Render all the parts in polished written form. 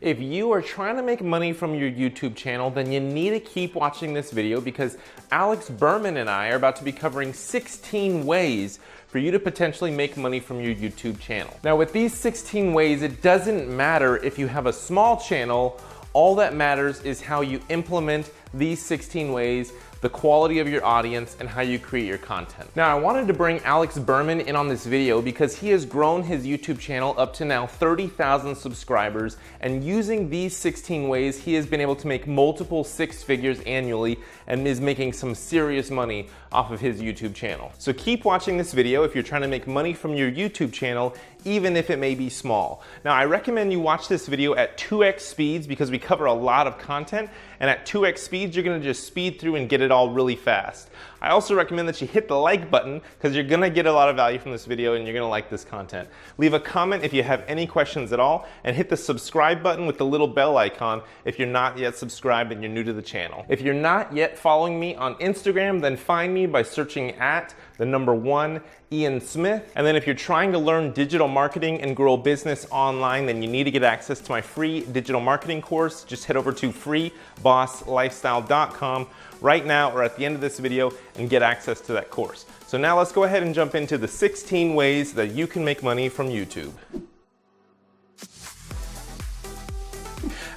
If you are trying to make money from your YouTube channel, then you need to keep watching this video because Alex Berman and I are about to be covering 16 ways for you to potentially make money from your YouTube channel. Now with these 16 ways, it doesn't matter if you have a small channel. All that matters is how you implement these 16 ways, the quality of your audience, and how you create your content. Now, I wanted to bring Alex Berman in on this video because he has grown his YouTube channel up to now 30,000 subscribers, and using these 16 ways, he has been able to make multiple six figures annually and is making some serious money off of his YouTube channel. So keep watching this video if you're trying to make money from your YouTube channel, even if it may be small. Now, I recommend you watch this video at 2x speeds because we cover a lot of content, and at 2x speeds, you're gonna just speed through and get it all really fast. I also recommend that you hit the like button because you're gonna get a lot of value from this video and you're gonna like this content. Leave a comment if you have any questions at all, and hit the subscribe button with the little bell icon if you're not yet subscribed and you're new to the channel. If you're not yet following me on Instagram, then find me by searching at the number 1 Ian Smith. And then if you're trying to learn digital marketing and grow a business online, then you need to get access to my free digital marketing course. Just head over to freebosslifestyle.com right now or at the end of this video and get access to that course. So now let's go ahead and jump into the 16 ways that you can make money from YouTube.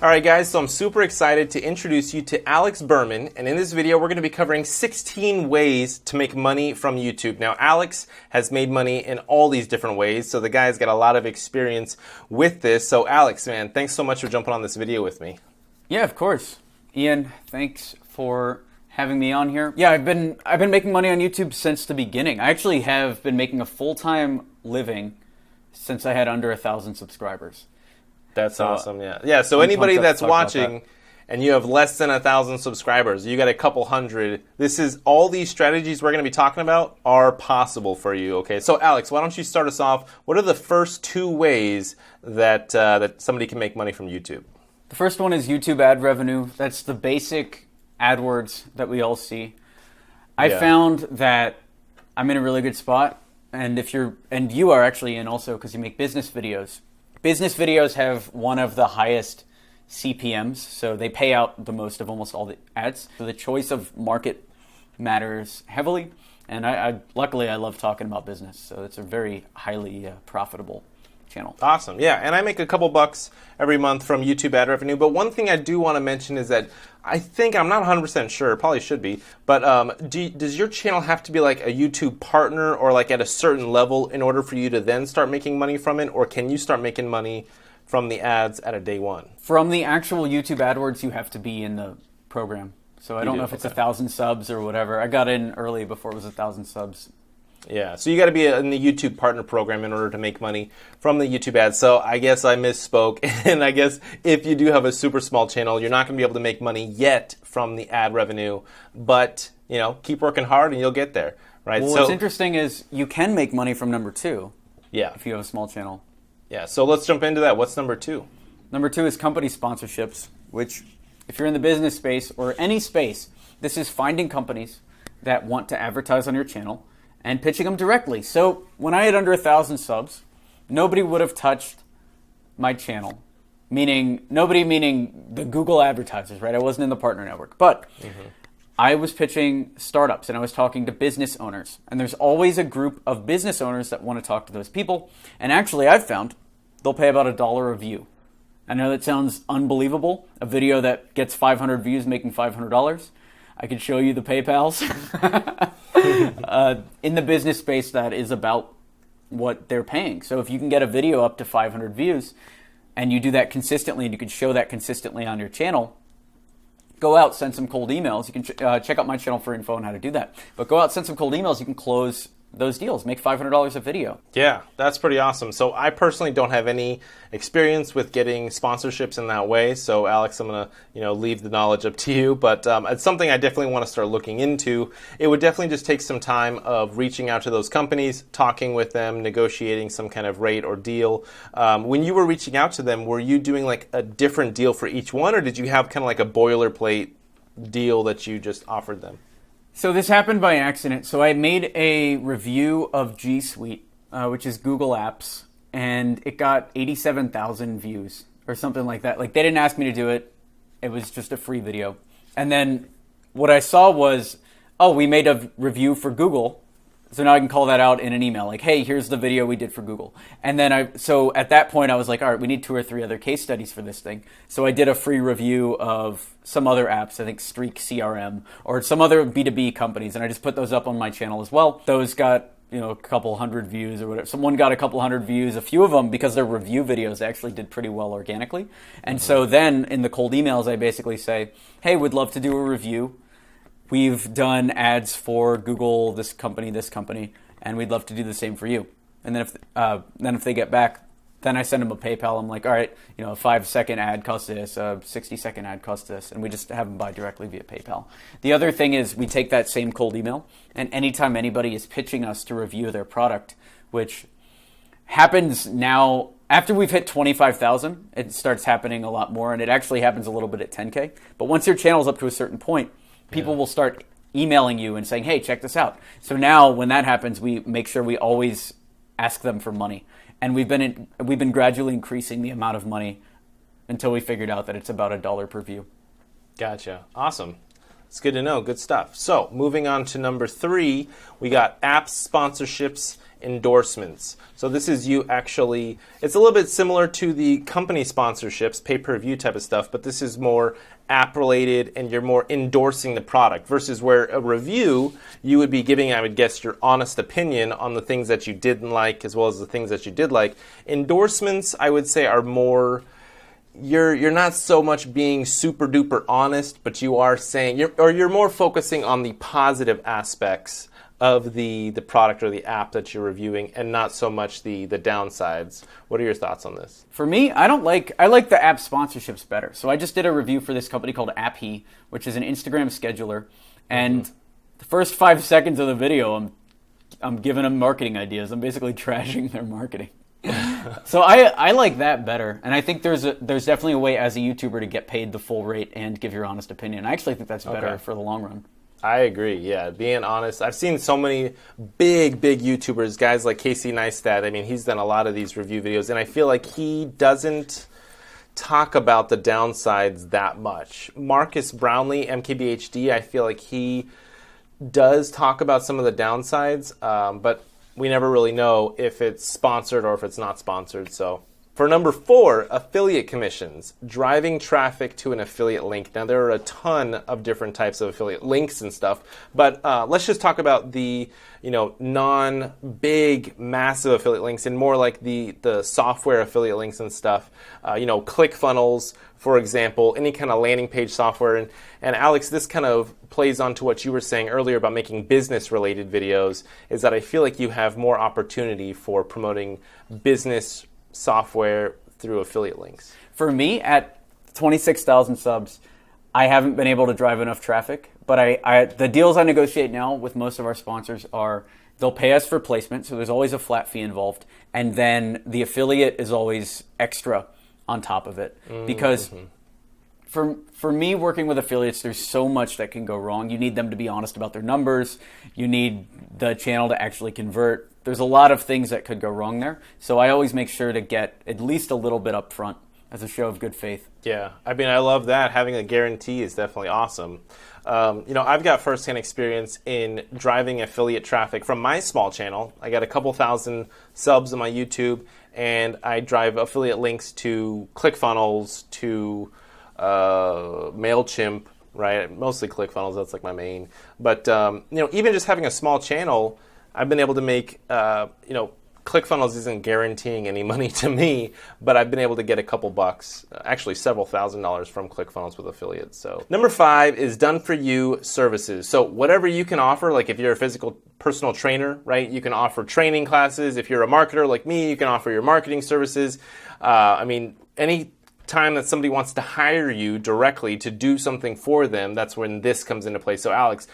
All right guys, so I'm super excited to introduce you to Alex Berman, and in this video we're going to be covering 16 ways to make money from YouTube. Now Alex has made money in all these different ways, so the guy's got a lot of experience with this. So Alex, man, thanks so much for jumping on this video with me. Yeah, of course. Ian, thanks for having me on here. Yeah, I've been making money on YouTube since the beginning. I actually have been making a full-time living since I had under 1,000 subscribers. That's awesome, yeah. Yeah, so anybody that's watching and you have less than 1,000 subscribers, you got a couple hundred, all these strategies we're going to be talking about are possible for you, okay? So Alex, why don't you start us off? What are the first 2 ways that somebody can make money from YouTube? The first one is YouTube ad revenue. That's the basic AdWords that we all see. I found that I'm in a really good spot, and you are actually in also because you make business videos. Business videos have one of the highest CPMs, so they pay out the most of almost all the ads. So the choice of market matters heavily, and luckily I love talking about business, so it's a very highly profitable channel. Awesome, yeah, and I make a couple bucks every month from YouTube ad revenue, but one thing I do want to mention is that I'm not 100% sure, probably should be, but does your channel have to be like a YouTube partner or like at a certain level in order for you to then start making money from it, or can you start making money from the ads at a day one? From the actual YouTube AdWords, you have to be in the program. So I don't know if it's 1,000 subs or whatever. I got in early before it was 1,000 subs. Yeah, so you got to be in the YouTube partner program in order to make money from the YouTube ads. So I guess I misspoke, and I guess if you do have a super small channel, you're not going to be able to make money yet from the ad revenue, but keep working hard and you'll get there, right? Well, what's interesting is you can make money from number 2. Yeah, if you have a small channel. Yeah, so let's jump into that. What's number 2? Number 2 is company sponsorships, which if you're in the business space or any space, this is finding companies that want to advertise on your channel and pitching them directly. So when I had under 1,000 subs, nobody would have touched my channel. Meaning the Google advertisers, right? I wasn't in the partner network. But I was pitching startups and I was talking to business owners. And there's always a group of business owners that want to talk to those people. And actually I've found they'll pay about $1 a view. I know that sounds unbelievable. A video that gets 500 views making $500. I could show you the PayPals. In the business space, that is about what they're paying. So if you can get a video up to 500 views and you do that consistently and you can show that consistently on your channel, go out, send some cold emails. You can check out my channel for info on how to do that. But go out, send some cold emails. You can close those deals, make $500 a video. Yeah, that's pretty awesome. So I personally don't have any experience with getting sponsorships in that way. So Alex, I'm gonna leave the knowledge up to you, but it's something I definitely want to start looking into. It would definitely just take some time of reaching out to those companies, talking with them, negotiating some kind of rate or deal. When you were reaching out to them, were you doing like a different deal for each one, or did you have kind of like a boilerplate deal that you just offered them? So this happened by accident. So I made a review of G Suite, which is Google Apps, and it got 87,000 views or something like that. Like, they didn't ask me to do it. It was just a free video. And then what I saw was, oh, we made a review for Google. So now I can call that out in an email, like, hey, here's the video we did for Google. And then so at that point I was like, all right, we need 2 or 3 other case studies for this thing. So I did a free review of some other apps, I think Streak CRM, or some other B2B companies, and I just put those up on my channel as well. Those got, a couple hundred views or whatever. Someone got a couple hundred views. A few of them, because they're review videos, actually did pretty well organically. And so then in the cold emails, I basically say, hey, we'd love to do a review. We've done ads for Google, this company, and we'd love to do the same for you. And then if they get back, then I send them a PayPal. I'm like, all right, a 5-second ad costs this, a 60-second ad costs this, and we just have them buy directly via PayPal. The other thing is we take that same cold email, and anytime anybody is pitching us to review their product, which happens now after we've hit 25,000, it starts happening a lot more, and it actually happens a little bit at 10K. But once your channel's up to a certain point, people will start emailing you and saying, hey, check this out. So now when that happens, we make sure we always ask them for money. And we've been gradually increasing the amount of money until we figured out that it's about $1 per view. Gotcha. Awesome. It's good to know. Good stuff. So moving on to number 3, we got apps, sponsorships, endorsements. So this is you actually, it's a little bit similar to the company sponsorships, pay-per-view type of stuff, but this is more app related and you're more endorsing the product versus where a review, you would be giving, I would guess, your honest opinion on the things that you didn't like as well as the things that you did like. Endorsements, I would say, are more, you're not so much being super duper honest, but you are saying, you're more focusing on the positive aspects of the product or the app that you're reviewing and not so much the downsides. What are your thoughts on this? For me, I like the app sponsorships better. So I just did a review for this company called Optin, which is an Instagram scheduler. And the first 5 seconds of the video, I'm giving them marketing ideas. I'm basically trashing their marketing. So I like that better. And I think there's definitely a way as a YouTuber to get paid the full rate and give your honest opinion. I actually think that's better for the long run. I agree, yeah. Being honest, I've seen so many big YouTubers, guys like Casey Neistat. I mean, he's done a lot of these review videos, and I feel like he doesn't talk about the downsides that much. Marcus Brownlee, MKBHD, I feel like he does talk about some of the downsides, but we never really know if it's sponsored or if it's not sponsored, so. For number 4, affiliate commissions, driving traffic to an affiliate link. Now, there are a ton of different types of affiliate links and stuff, but let's just talk about the non-big, massive affiliate links and more like the software affiliate links and stuff. ClickFunnels, for example, any kind of landing page software. And Alex, this kind of plays onto what you were saying earlier about making business-related videos, is that I feel like you have more opportunity for promoting business software through affiliate links. For me, at 26,000 subs, I haven't been able to drive enough traffic, but the deals I negotiate now with most of our sponsors are they'll pay us for placement, so there's always a flat fee involved, and then the affiliate is always extra on top of it. Because for me, working with affiliates, there's so much that can go wrong. You need them to be honest about their numbers. You need the channel to actually convert. There's a lot of things that could go wrong there. So I always make sure to get at least a little bit up front as a show of good faith. Yeah, I mean, I love that. Having a guarantee is definitely awesome. I've got firsthand experience in driving affiliate traffic from my small channel. I got a couple thousand subs on my YouTube, and I drive affiliate links to ClickFunnels, to MailChimp, right? Mostly ClickFunnels, that's like my main. But, even just having a small channel, I've been able to make, ClickFunnels isn't guaranteeing any money to me, but I've been able to get a couple bucks, actually several $1,000s from ClickFunnels with affiliates. So number 5 is done-for-you services. So whatever you can offer, like if you're a physical personal trainer, right, you can offer training classes. If you're a marketer like me, you can offer your marketing services. Any time that somebody wants to hire you directly to do something for them, that's when this comes into play. So Alex,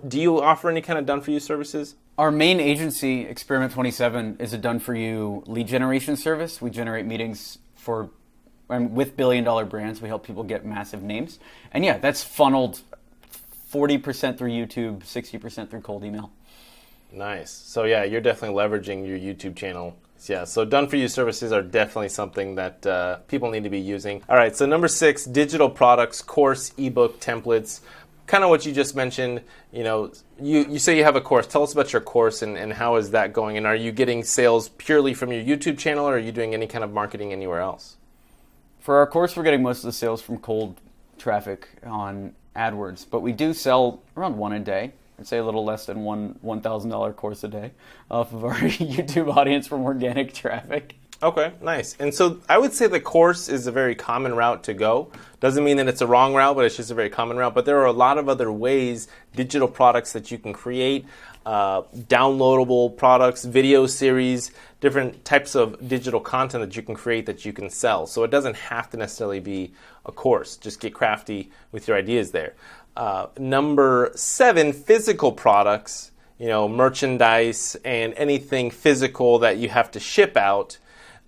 do you offer any kind of done-for-you services? Our main agency, Experiment 27, is a done-for-you lead generation service. We generate meetings with billion-dollar brands. We help people get massive names. And yeah, that's funneled 40% through YouTube, 60% through cold email. Nice. So yeah, you're definitely leveraging your YouTube channel Nice, yeah. So done-for-you services are definitely something that people need to be using. All right, so number 6, digital products, course, ebook, templates. Kind of what you just mentioned, you say you have a course. Tell us about your course and how is that going? And are you getting sales purely from your YouTube channel, or are you doing any kind of marketing anywhere else? For our course, we're getting most of the sales from cold traffic on AdWords, but we do sell around 1 a day. I'd say a little less than one $1,000 course a day off of our YouTube audience from organic traffic. Okay, nice. And so I would say the course is a very common route to go. Doesn't mean that it's a wrong route, but it's just a very common route. But there are a lot of other ways, digital products that you can create, downloadable products, video series, different types of digital content that you can create that you can sell. So it doesn't have to necessarily be a course. Just get crafty with your ideas there. Number 7, physical products, merchandise and anything physical that you have to ship out.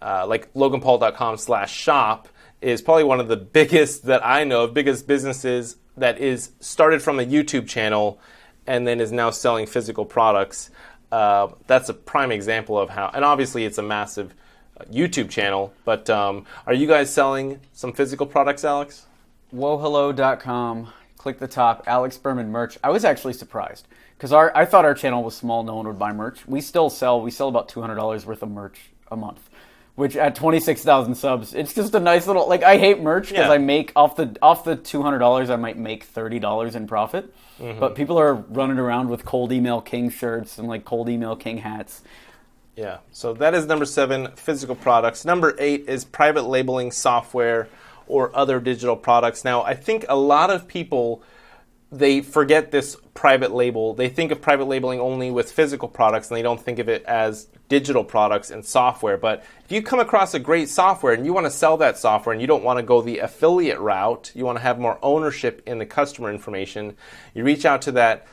Like loganpaul.com/shop is probably one of the biggest that I know of, biggest businesses that is started from a YouTube channel and then is now selling physical products. That's a prime example of how, and obviously it's a massive YouTube channel, but are you guys selling some physical products, Alex? Whohello.com, click the top, Alex Berman merch. I was actually surprised because I thought our channel was small, no one would buy merch. We sell about $200 worth of merch a month, which at 26,000 subs, it's just a nice little, I hate merch because I make off the $200, I might make $30 in profit. Mm-hmm. But people are running around with Cold Email King shirts and Cold Email King hats. Yeah, so that is number 7, physical products. Number 8 is private labeling software or other digital products. Now, I think a lot of people, they forget this private label. They think of private labeling only with physical products, and they don't think of it as digital products and software. But if you come across a great software and you want to sell that software and you don't want to go the affiliate route, you want to have more ownership in the customer information, you reach out to that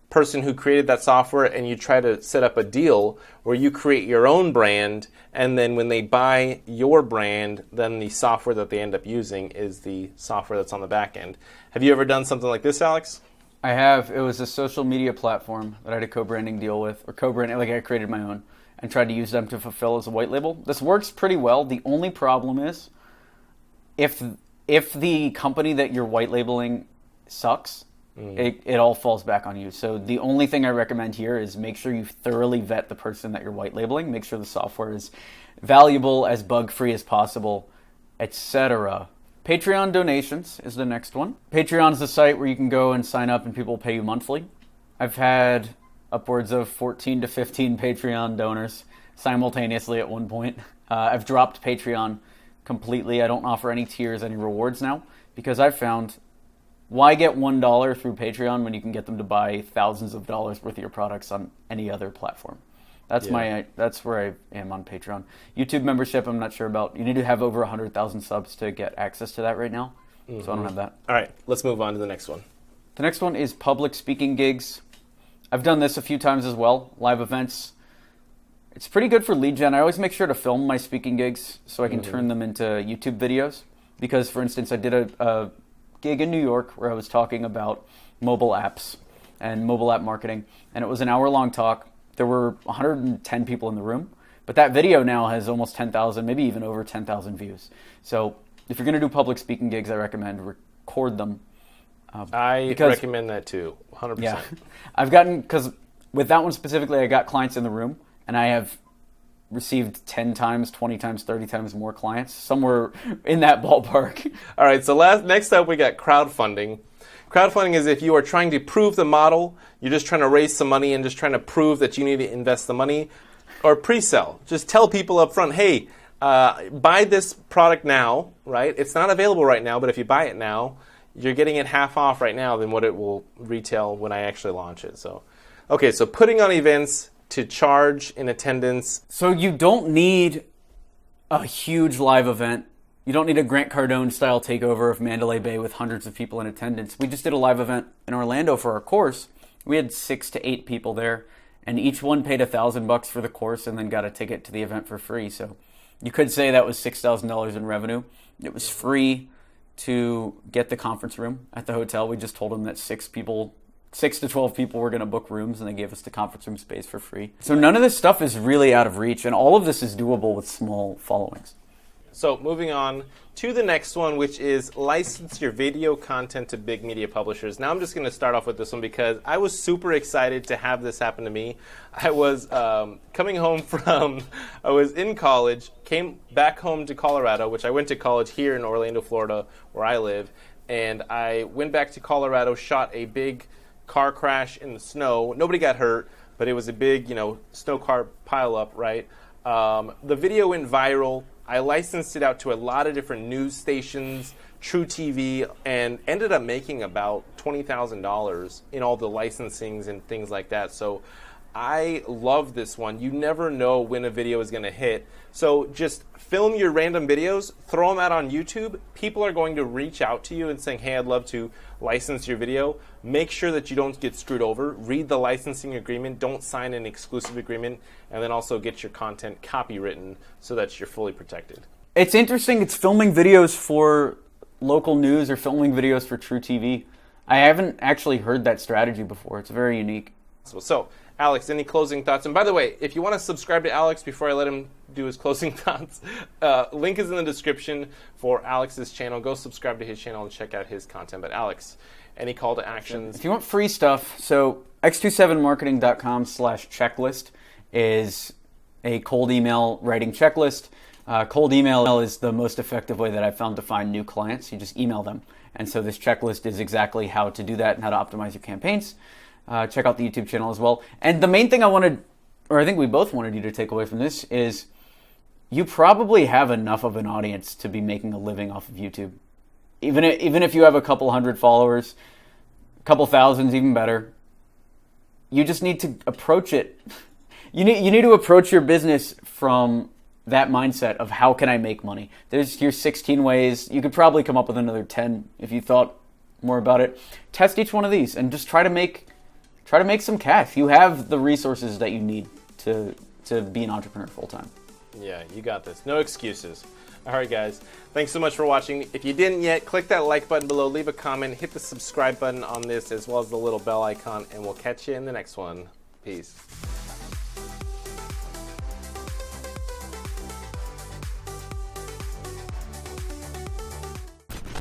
person who created that software and you try to set up a deal where you create your own brand, and then when they buy your brand, then the software that they end up using is the software that's on the back end. Have you ever done something like this, Alex? I have. It was a social media platform that I had a co-branding deal with, or co-branding, I created my own and tried to use them to fulfill as a white label. This works pretty well. The only problem is if the company that you're white labeling sucks, it all falls back on you. So the only thing I recommend here is make sure you thoroughly vet the person that you're white labeling, make sure the software is valuable, as bug-free as possible, etc. Patreon donations is the next one. Patreon is the site where you can go and sign up and people pay you monthly. I've had upwards of 14 to 15 Patreon donors simultaneously at one point. I've dropped Patreon completely. I don't offer any tiers, any rewards now, because I've found, why get $1 through Patreon when you can get them to buy thousands of dollars worth of your products on any other platform? That's where I am on Patreon. YouTube membership, I'm not sure about. You need to have over 100,000 subs to get access to that right now. Mm-hmm. So I don't have that. All right, let's move on to the next one. The next one is public speaking gigs. I've done this a few times as well, live events. It's pretty good for lead gen. I always make sure to film my speaking gigs so I can turn them into YouTube videos. Because, for instance, I did a gig in New York where I was talking about mobile apps and mobile app marketing, and it was an hour-long talk. There were 110 people in the room, but that video now has almost 10,000, maybe even over 10,000 views. So if you're going to do public speaking gigs, I recommend record them. I recommend that too, 100%. Yeah, because with that one specifically, I got clients in the room, and I have received 10 times, 20 times, 30 times more clients, somewhere in that ballpark. All right, so next up we got crowdfunding. Crowdfunding is if you are trying to prove the model, you're just trying to raise some money and just trying to prove that you need to invest the money, or pre-sell. Just tell people up front, hey, buy this product now, right? It's not available right now, but if you buy it now, you're getting it half off right now than what it will retail when I actually launch it. So, okay, so putting on events to charge in attendance. So you don't need a huge live event. You don't need a Grant Cardone style takeover of Mandalay Bay with hundreds of people in attendance. We just did a live event in Orlando for our course. We had 6 to 8 people there, and each one paid $1,000 for the course and then got a ticket to the event for free. So you could say that was $6,000 in revenue. It was free to get the conference room at the hotel. We just told them that 6 people 6 to 12 people were going to book rooms, and they gave us the conference room space for free. So none of this stuff is really out of reach, and all of this is doable with small followings. So moving on to the next one, which is license your video content to big media publishers. Now I'm just going to start off with this one because I was super excited to have this happen to me. I was coming home I was in college, came back home to Colorado, which I went to college here in Orlando, Florida, where I live. And I went back to Colorado, shot a big car crash in the snow. Nobody got hurt, but it was a big, snow car pileup, right? The video went viral. I licensed it out to a lot of different news stations, True TV, and ended up making about $20,000 in all the licensings and things like that. So I love this one. You never know when a video is going to hit. So just film your random videos, throw them out on YouTube. People are going to reach out to you and saying, hey, I'd love to license your video. Make sure that you don't get screwed over. Read the licensing agreement. Don't sign an exclusive agreement. And then also get your content copywritten so that you're fully protected. It's interesting. It's filming videos for local news or filming videos for True TV. I haven't actually heard that strategy before. It's very unique. So, Alex, any closing thoughts? And by the way, if you want to subscribe to Alex before I let him do his closing thoughts, link is in the description for Alex's channel. Go subscribe to his channel and check out his content. But Alex, any call to actions? If you want free stuff, so x27marketing.com/checklist is a cold email writing checklist. Cold email is the most effective way that I've found to find new clients. You just email them. And so this checklist is exactly how to do that and how to optimize your campaigns. Check out the YouTube channel as well. And the main thing I think we both wanted you to take away from this is you probably have enough of an audience to be making a living off of YouTube. Even if you have a couple hundred followers, a couple thousands, even better. You just need to approach it. You need to approach your business from that mindset of how can I make money. Here's 16 ways. You could probably come up with another 10 if you thought more about it. Test each one of these and just try to make some cash. You have the resources that you need to be an entrepreneur full time. Yeah, you got this. No excuses. All right, guys. Thanks so much for watching. If you didn't yet, click that like button below, leave a comment, hit the subscribe button on this as well as the little bell icon, and we'll catch you in the next one. Peace.